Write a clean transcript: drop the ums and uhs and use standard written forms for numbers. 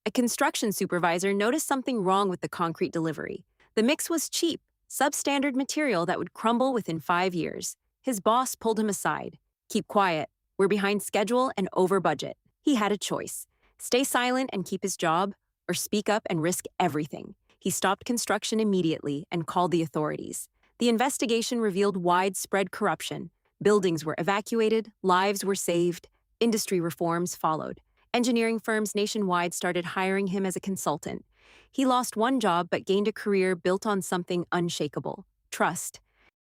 A construction supervisor noticed something wrong with the concrete delivery. The mix was cheap, substandard material that would crumble within 5 years. His boss pulled him aside. Keep quiet. We're behind schedule and over budget. He had a choice: stay silent and keep his job, or speak up and risk everything. He stopped construction immediately and called the authorities. The investigation revealed widespread corruption. Buildings were evacuated, lives were saved, industry reforms followed. Engineering firms nationwide started hiring him as a consultant. He lost one job but gained a career built on something unshakable: trust.